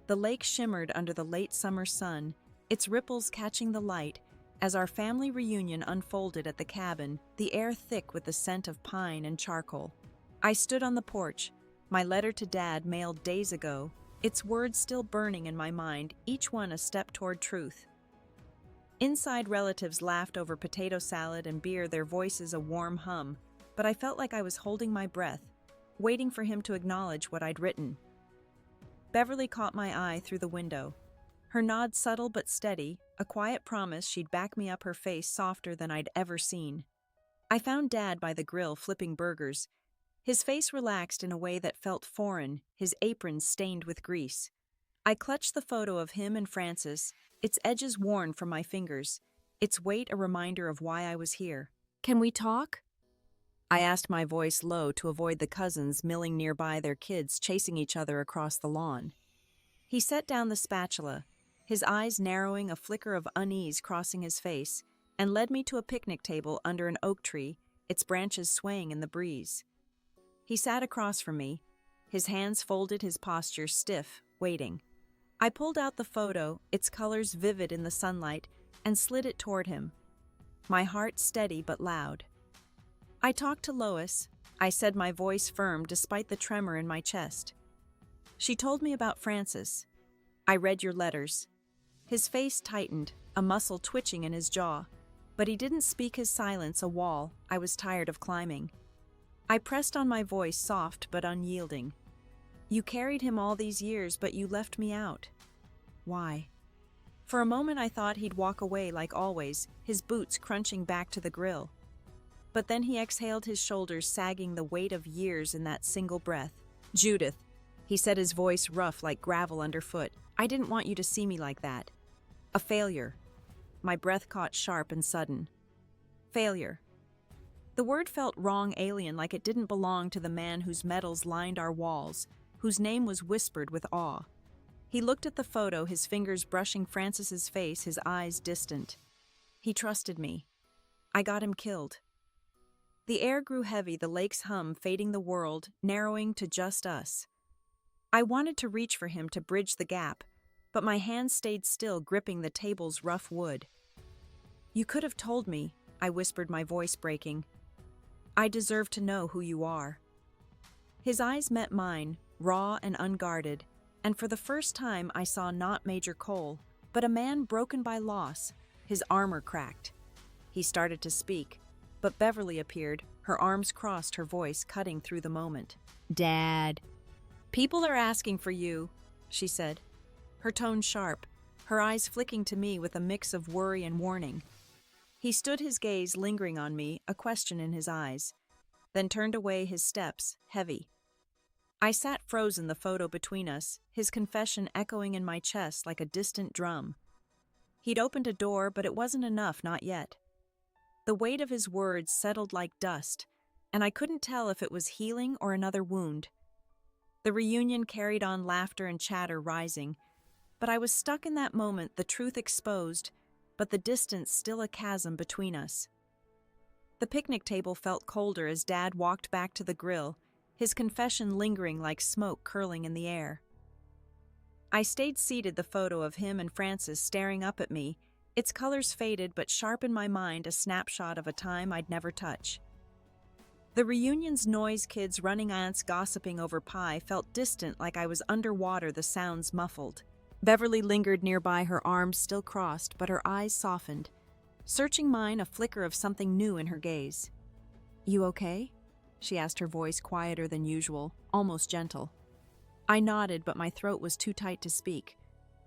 The lake shimmered under the late summer sun, its ripples catching the light, as our family reunion unfolded at the cabin, the air thick with the scent of pine and charcoal. I stood on the porch, my letter to Dad mailed days ago, its words still burning in my mind, each one a step toward truth. Inside, relatives laughed over potato salad and beer, their voices a warm hum, but I felt like I was holding my breath, waiting for him to acknowledge what I'd written. Beverly caught my eye through the window. Her nod subtle but steady, a quiet promise she'd back me up, her face softer than I'd ever seen. I found Dad by the grill flipping burgers. His face relaxed in a way that felt foreign, his apron stained with grease. I clutched the photo of him and Francis, its edges worn from my fingers, its weight a reminder of why I was here. "Can we talk?" I asked, my voice low to avoid the cousins milling nearby, their kids chasing each other across the lawn. He set down the spatula, his eyes narrowing, a flicker of unease crossing his face, and led me to a picnic table under an oak tree, its branches swaying in the breeze. He sat across from me, his hands folded, his posture stiff, waiting. I pulled out the photo, its colors vivid in the sunlight, and slid it toward him, my heart steady but loud. "I talked to Lois," I said, my voice firm despite the tremor in my chest. "She told me about Francis. I read your letters." His face tightened, a muscle twitching in his jaw, but he didn't speak, his silence a wall I was tired of climbing. I pressed on, my voice soft but unyielding. "You carried him all these years, but you left me out." Why? For a moment I thought he'd walk away like always, his boots crunching back to the grill. But then he exhaled, his shoulders sagging, the weight of years in that single breath. "Judith," he said, his voice rough like gravel underfoot, "I didn't want you to see me like that. A failure." My breath caught sharp and sudden. Failure. The word felt wrong, alien, like it didn't belong to the man whose medals lined our walls, whose name was whispered with awe. He looked at the photo, his fingers brushing Francis's face, his eyes distant. He trusted me. I got him killed. The air grew heavy, the lake's hum fading, the world narrowing to just us. I wanted to reach for him to bridge the gap, but my hands stayed still, gripping the table's rough wood. "You could have told me," I whispered, my voice breaking. "I deserve to know who you are." His eyes met mine, raw and unguarded, and for the first time I saw not Major Cole, but a man broken by loss, his armor cracked. He started to speak, but Beverly appeared, her arms crossed, her voice cutting through the moment. "Dad, people are asking for you," she said, her tone sharp, her eyes flicking to me with a mix of worry and warning. He stood, his gaze lingering on me, a question in his eyes, then turned away, his steps heavy. I sat frozen, the photo between us, his confession echoing in my chest like a distant drum. He'd opened a door, but it wasn't enough, not yet. The weight of his words settled like dust, and I couldn't tell if it was healing or another wound. The reunion carried on, laughter and chatter rising, but I was stuck in that moment, the truth exposed, but the distance still a chasm between us. The picnic table felt colder as Dad walked back to the grill, his confession lingering like smoke curling in the air. I stayed seated, the photo of him and Francis staring up at me, its colors faded but sharp in my mind, a snapshot of a time I'd never touch. The reunion's noise, kids running, aunts gossiping over pie, felt distant, like I was underwater, the sounds muffled. Beverly lingered nearby, her arms still crossed, but her eyes softened. Searching mine, a flicker of something new in her gaze. "You okay?" she asked, her voice quieter than usual, almost gentle. I nodded, but my throat was too tight to speak,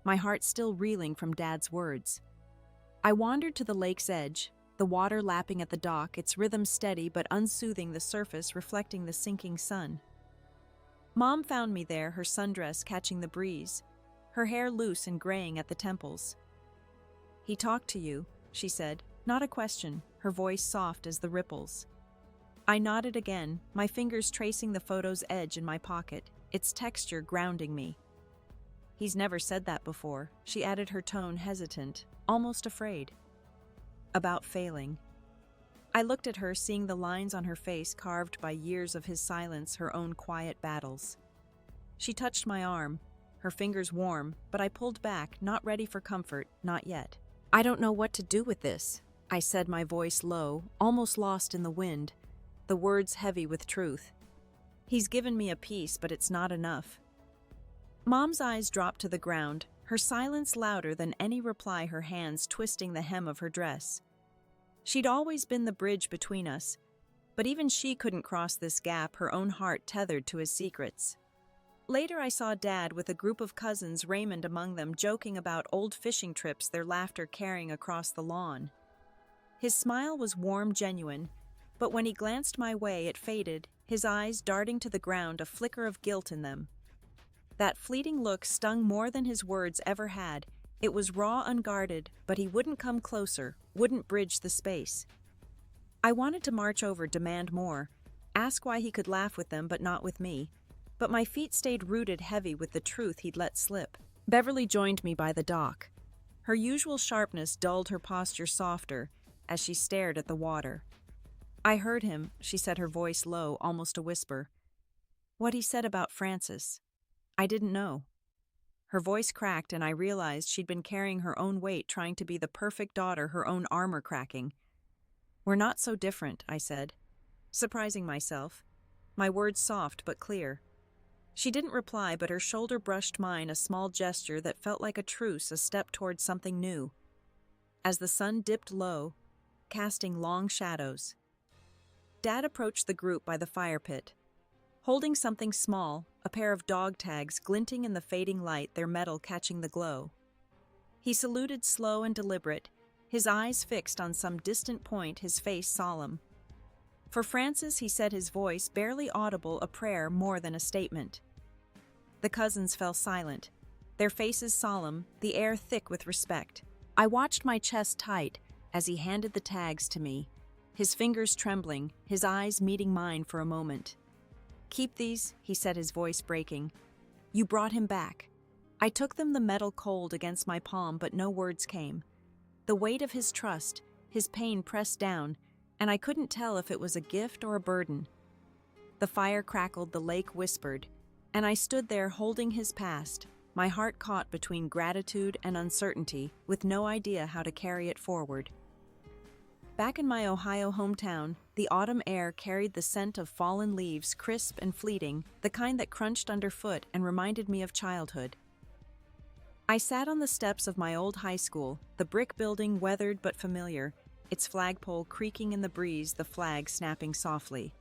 my heart still reeling from Dad's words. I wandered to the lake's edge, the water lapping at the dock, its rhythm steady but unsoothing, the surface reflecting the sinking sun. Mom found me there, her sundress catching the breeze, her hair loose and graying at the temples. "He talked to you," she said, not a question, her voice soft as the ripples. I nodded again, my fingers tracing the photo's edge in my pocket, its texture grounding me. "He's never said that before," she added, her tone hesitant, almost afraid. "About failing." I looked at her, seeing the lines on her face carved by years of his silence, her own quiet battles. She touched my arm, her fingers warm, but I pulled back, not ready for comfort, not yet. "I don't know what to do with this," I said, my voice low, almost lost in the wind, the words heavy with truth. "He's given me a piece, but it's not enough." Mom's eyes dropped to the ground, her silence louder than any reply, her hands twisting the hem of her dress. She'd always been the bridge between us, but even she couldn't cross this gap, her own heart tethered to his secrets. Later I saw Dad with a group of cousins, Raymond among them, joking about old fishing trips, their laughter carrying across the lawn. His smile was warm, genuine, but when he glanced my way it faded, his eyes darting to the ground, a flicker of guilt in them. That fleeting look stung more than his words ever had. It was raw, unguarded, but he wouldn't come closer, wouldn't bridge the space. I wanted to march over, demand more, ask why he could laugh with them but not with me, but my feet stayed rooted, heavy with the truth he'd let slip. Beverly joined me by the dock. Her usual sharpness dulled, her posture softer, as she stared at the water. "I heard him," she said, her voice low, almost a whisper. "What he said about Francis. I didn't know." Her voice cracked, and I realized she'd been carrying her own weight, trying to be the perfect daughter, her own armor cracking. "We're not so different," I said, surprising myself, my words soft but clear. She didn't reply, but her shoulder brushed mine, a small gesture that felt like a truce, a step toward something new. As the sun dipped low, casting long shadows, Dad approached the group by the fire pit, holding something small, a pair of dog tags glinting in the fading light, their metal catching the glow. He saluted slow and deliberate, his eyes fixed on some distant point, his face solemn. For Francis, he said, his voice barely audible, a prayer more than a statement. The cousins fell silent, their faces solemn, the air thick with respect. I watched my chest tight as he handed the tags to me, his fingers trembling, his eyes meeting mine for a moment. "Keep these," he said, his voice breaking. "You brought him back." I took them, the metal cold against my palm, but no words came. The weight of his trust, his pain pressed down, and I couldn't tell if it was a gift or a burden. The fire crackled, the lake whispered, and I stood there holding his past, my heart caught between gratitude and uncertainty, with no idea how to carry it forward. Back in my Ohio hometown, the autumn air carried the scent of fallen leaves, crisp and fleeting, the kind that crunched underfoot and reminded me of childhood. I sat on the steps of my old high school, the brick building weathered but familiar, its flagpole creaking in the breeze, the flag snapping softly.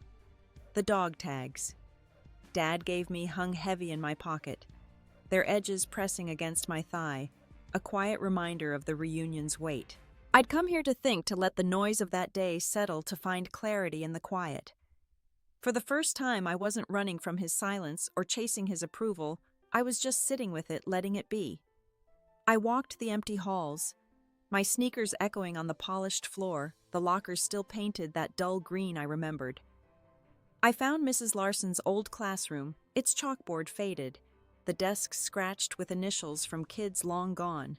The dog tags Dad gave me hung heavy in my pocket, their edges pressing against my thigh, a quiet reminder of the reunion's weight. I'd come here to think, to let the noise of that day settle, to find clarity in the quiet. For the first time, I wasn't running from his silence or chasing his approval, I was just sitting with it, letting it be. I walked the empty halls, my sneakers echoing on the polished floor, the lockers still painted that dull green I remembered. I found Mrs. Larson's old classroom, its chalkboard faded, the desks scratched with initials from kids long gone.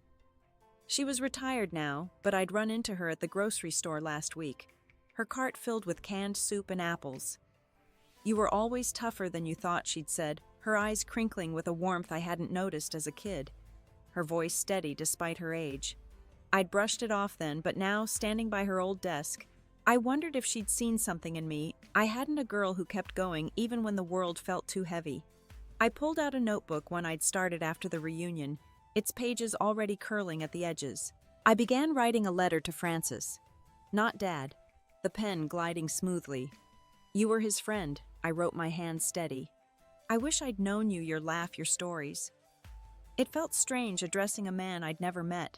She was retired now, but I'd run into her at the grocery store last week, her cart filled with canned soup and apples. "You were always tougher than you thought," she'd said, her eyes crinkling with a warmth I hadn't noticed as a kid, her voice steady despite her age. I'd brushed it off then, but now, standing by her old desk, I wondered if she'd seen something in me. I hadn't a girl who kept going even when the world felt too heavy. I pulled out a notebook, one I'd started after the reunion, its pages already curling at the edges. I began writing a letter to Francis. Not Dad, the pen gliding smoothly. "You were his friend," I wrote, my hand steady. "I wish I'd known you, your laugh, your stories." It felt strange addressing a man I'd never met,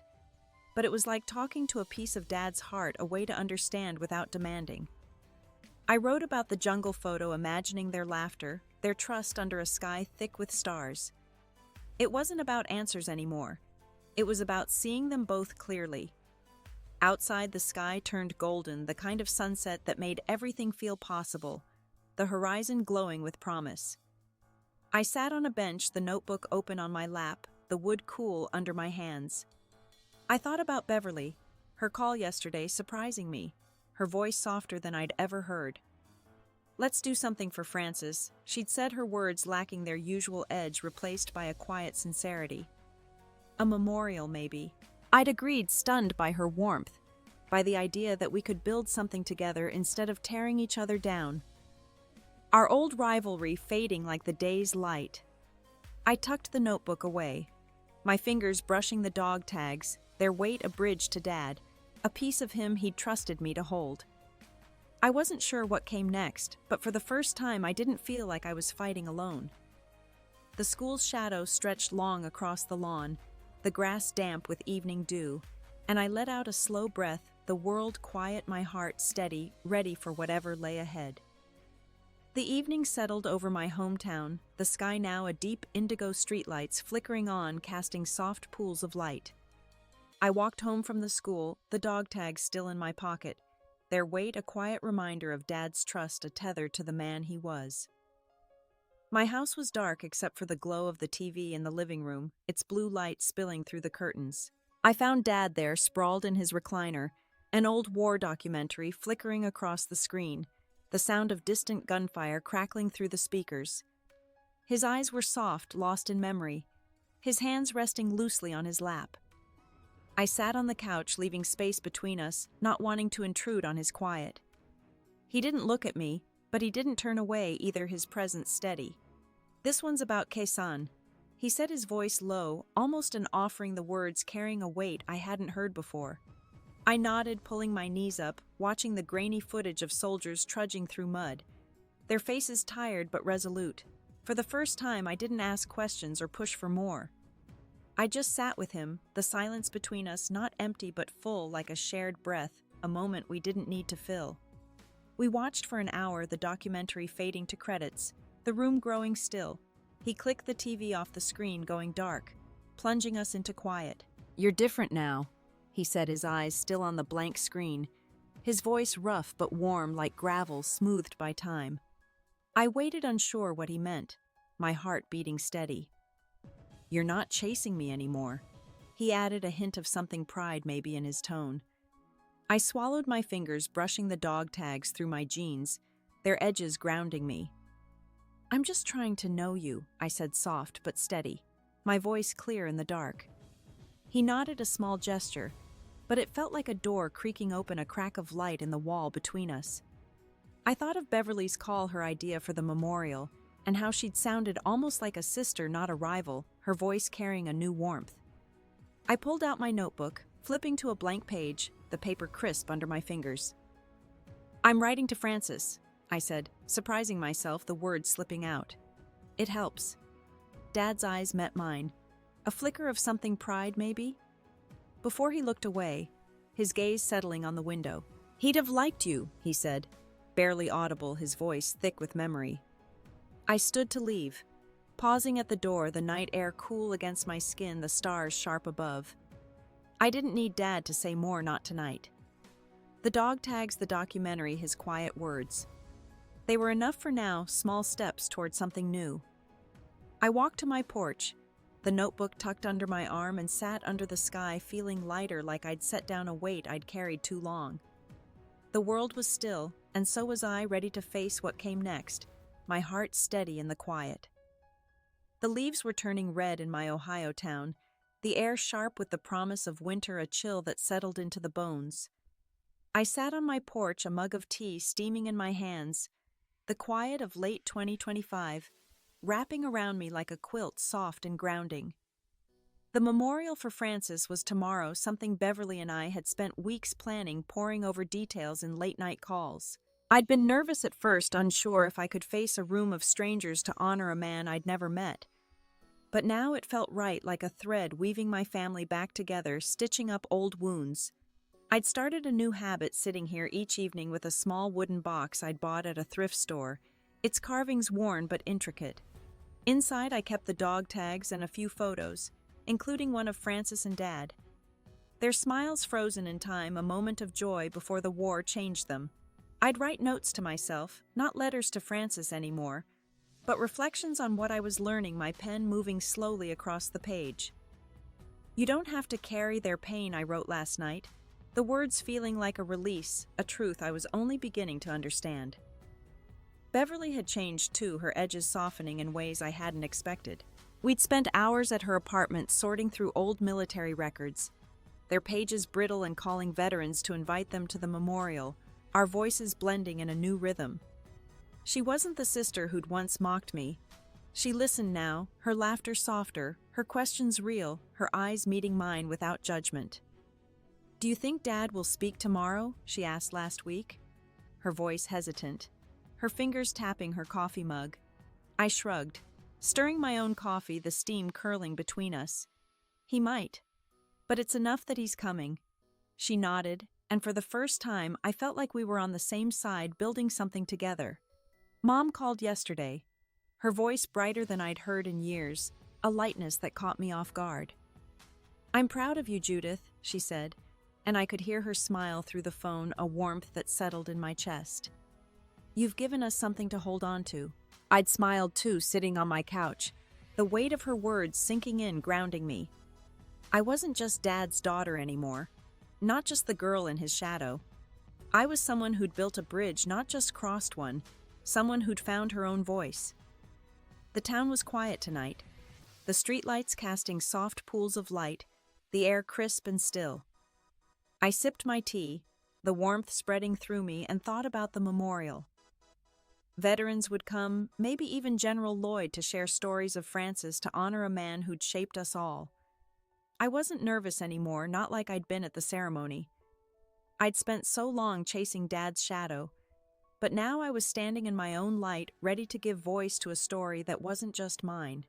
but it was like talking to a piece of Dad's heart, a way to understand without demanding. I wrote about the jungle photo, imagining their laughter, their trust under a sky thick with stars. It wasn't about answers anymore. It was about seeing them both clearly. Outside, the sky turned golden, the kind of sunset that made everything feel possible, the horizon glowing with promise. I sat on a bench, the notebook open on my lap, the wood cool under my hands. I thought about Beverly, her call yesterday surprising me, her voice softer than I'd ever heard. "Let's do something for Francis," she'd said, her words lacking their usual edge, replaced by a quiet sincerity. "A memorial, maybe." I'd agreed, stunned by her warmth, by the idea that we could build something together instead of tearing each other down. Our old rivalry fading like the day's light. I tucked the notebook away, my fingers brushing the dog tags, their weight a bridge to Dad, a piece of him he'd trusted me to hold. I wasn't sure what came next, but for the first time I didn't feel like I was fighting alone. The school's shadow stretched long across the lawn, the grass damp with evening dew, and I let out a slow breath, the world quiet, my heart steady, ready for whatever lay ahead. The evening settled over my hometown, the sky now a deep indigo, streetlights flickering on, casting soft pools of light. I walked home from the school, the dog tags still in my pocket, their weight a quiet reminder of Dad's trust, a tether to the man he was. My house was dark except for the glow of the TV in the living room, its blue light spilling through the curtains. I found Dad there, sprawled in his recliner, an old war documentary flickering across the screen, the sound of distant gunfire crackling through the speakers. His eyes were soft, lost in memory, his hands resting loosely on his lap. I sat on the couch, leaving space between us, not wanting to intrude on his quiet. He didn't look at me, but he didn't turn away either, his presence steady. "This one's about Kaysan," he said, his voice low, almost an offering, the words carrying a weight I hadn't heard before. I nodded, pulling my knees up, watching the grainy footage of soldiers trudging through mud, their faces tired but resolute. For the first time, I didn't ask questions or push for more. I just sat with him, the silence between us not empty but full like a shared breath, a moment we didn't need to fill. We watched for an hour, the documentary fading to credits, the room growing still. He clicked the TV off the screen, going dark, plunging us into quiet. "You're different now," he said, his eyes still on the blank screen, his voice rough but warm like gravel smoothed by time. I waited, unsure what he meant, my heart beating steady. "You're not chasing me anymore," he added, a hint of something pride maybe in his tone. I swallowed my fingers, brushing the dog tags through my jeans, their edges grounding me. "I'm just trying to know you," I said, soft but steady, my voice clear in the dark. He nodded, a small gesture, but it felt like a door creaking open, a crack of light in the wall between us. I thought of Beverly's call, her idea for the memorial, and how she'd sounded almost like a sister, not a rival, her voice carrying a new warmth. I pulled out my notebook, flipping to a blank page, the paper crisp under my fingers. "I'm writing to Francis," I said, surprising myself, the words slipping out. "It helps." Dad's eyes met mine. A flicker of something, pride maybe? Before he looked away, his gaze settling on the window. "He'd have liked you," he said, barely audible, his voice thick with memory. I stood to leave, pausing at the door, the night air cool against my skin, the stars sharp above. I didn't need Dad to say more, not tonight. The dog tags, the documentary, his quiet words. They were enough for now, small steps toward something new. I walked to my porch, the notebook tucked under my arm, and sat under the sky, feeling lighter, like I'd set down a weight I'd carried too long. The world was still, and so was I, ready to face what came next, my heart steady in the quiet. The leaves were turning red in my Ohio town, the air sharp with the promise of winter, a chill that settled into the bones. I sat on my porch, a mug of tea steaming in my hands, the quiet of late 2025, wrapping around me like a quilt, soft and grounding. The memorial for Francis was tomorrow, something Beverly and I had spent weeks planning, poring over details in late-night calls. I'd been nervous at first, unsure if I could face a room of strangers to honor a man I'd never met. But now it felt right, like a thread weaving my family back together, stitching up old wounds. I'd started a new habit, sitting here each evening with a small wooden box I'd bought at a thrift store, its carvings worn but intricate. Inside I kept the dog tags and a few photos, including one of Francis and Dad. Their smiles frozen in time, a moment of joy before the war changed them. I'd write notes to myself, not letters to Francis anymore, but reflections on what I was learning, my pen moving slowly across the page. "You don't have to carry their pain," I wrote last night, the words feeling like a release, a truth I was only beginning to understand. Beverly had changed too, her edges softening in ways I hadn't expected. We'd spent hours at her apartment sorting through old military records, their pages brittle, and calling veterans to invite them to the memorial, our voices blending in a new rhythm. She wasn't the sister who'd once mocked me. She listened now, her laughter softer, her questions real, her eyes meeting mine without judgment. "Do you think Dad will speak tomorrow?" she asked last week, her voice hesitant, her fingers tapping her coffee mug. I shrugged, stirring my own coffee, the steam curling between us. "He might, but it's enough that he's coming." She nodded, and for the first time I felt like we were on the same side, building something together. Mom called yesterday, her voice brighter than I'd heard in years, a lightness that caught me off guard. "I'm proud of you, Judith," she said, and I could hear her smile through the phone, a warmth that settled in my chest. "You've given us something to hold on to." I'd smiled too, sitting on my couch, the weight of her words sinking in, grounding me. I wasn't just Dad's daughter anymore, not just the girl in his shadow. I was someone who'd built a bridge, not just crossed one, someone who'd found her own voice. The town was quiet tonight, the streetlights casting soft pools of light, the air crisp and still. I sipped my tea, the warmth spreading through me, and thought about the memorial. Veterans would come, maybe even General Lloyd, to share stories of Francis, to honor a man who'd shaped us all. I wasn't nervous anymore, not like I'd been at the ceremony. I'd spent so long chasing Dad's shadow, but now I was standing in my own light, ready to give voice to a story that wasn't just mine.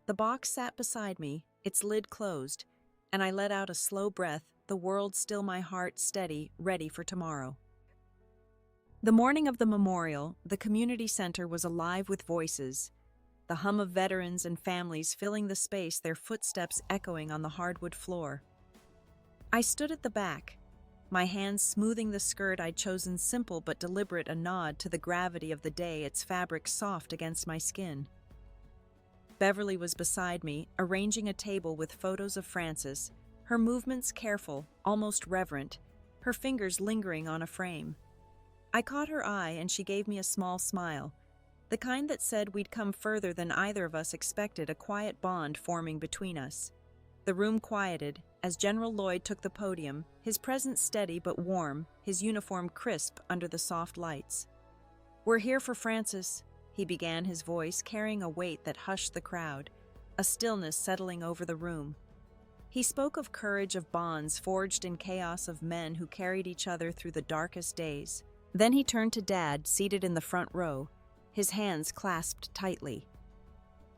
The box sat beside me, its lid closed, and I let out a slow breath, the world still, my heart steady, ready for tomorrow. The morning of the memorial, the community center was alive with voices, the hum of veterans and families filling the space, their footsteps echoing on the hardwood floor. I stood at the back, my hands smoothing the skirt I'd chosen, simple but deliberate, a nod to the gravity of the day, its fabric soft against my skin. Beverly was beside me, arranging a table with photos of Frances, her movements careful, almost reverent, her fingers lingering on a frame. I caught her eye and she gave me a small smile, the kind that said we'd come further than either of us expected, a quiet bond forming between us. The room quieted as General Lloyd took the podium, his presence steady but warm, his uniform crisp under the soft lights. "We're here for Frances," he began, his voice carrying a weight that hushed the crowd, a stillness settling over the room. He spoke of courage, of bonds forged in chaos, of men who carried each other through the darkest days. Then he turned to Dad, seated in the front row, his hands clasped tightly.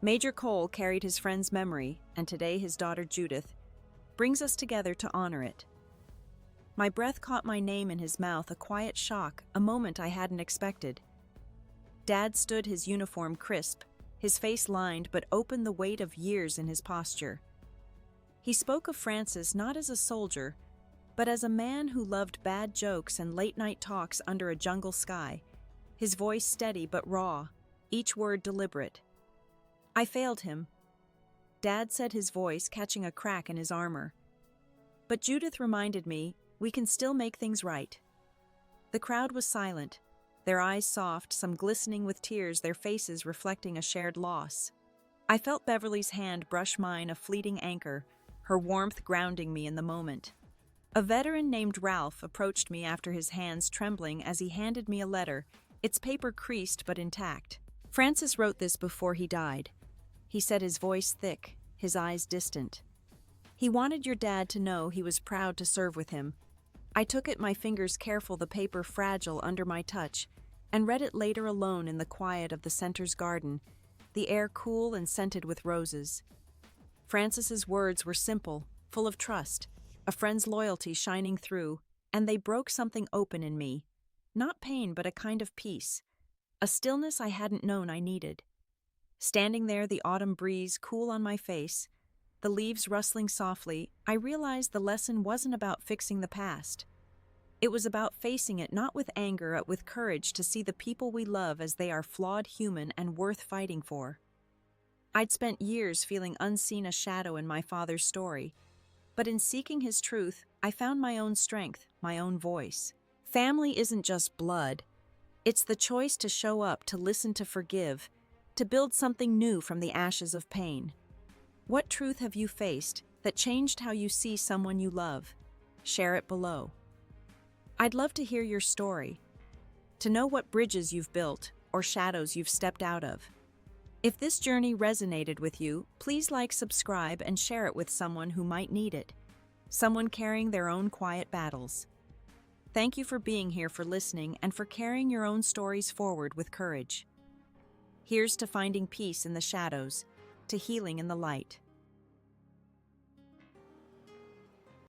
Major Cole carried his friend's memory, and today his daughter Judith brings us together to honor it. My breath caught my name in his mouth, a quiet shock, a moment I hadn't expected. Dad stood, his uniform crisp, his face lined but open, the weight of years in his posture. He spoke of Frances not as a soldier, but as a man who loved bad jokes and late-night talks under a jungle sky, his voice steady but raw, each word deliberate. "I failed him," Dad said, his voice catching a crack in his armor. "But Judith reminded me, we can still make things right." The crowd was silent, their eyes soft, some glistening with tears, their faces reflecting a shared loss. I felt Beverly's hand brush mine, a fleeting anchor, her warmth grounding me in the moment. A veteran named Ralph approached me after, his hands trembling as he handed me a letter, its paper creased but intact. "Francis wrote this before he died," he said, his voice thick, his eyes distant. "He wanted your dad to know he was proud to serve with him." I took it, my fingers careful, the paper fragile under my touch, and read it later alone in the quiet of the center's garden, the air cool and scented with roses. Francis's words were simple, full of trust, a friend's loyalty shining through, and they broke something open in me. Not pain, but a kind of peace, a stillness I hadn't known I needed. Standing there, the autumn breeze cool on my face, the leaves rustling softly, I realized the lesson wasn't about fixing the past. It was about facing it, not with anger, but with courage, to see the people we love as they are, flawed, human, and worth fighting for. I'd spent years feeling unseen, a shadow in my father's story, but in seeking his truth, I found my own strength, my own voice. Family isn't just blood. It's the choice to show up, to listen, to forgive, to build something new from the ashes of pain. What truth have you faced that changed how you see someone you love? Share it below. I'd love to hear your story, to know what bridges you've built or shadows you've stepped out of. If this journey resonated with you, please like, subscribe, and share it with someone who might need it, someone carrying their own quiet battles. Thank you for being here, for listening, and for carrying your own stories forward with courage. Here's to finding peace in the shadows, to healing in the light.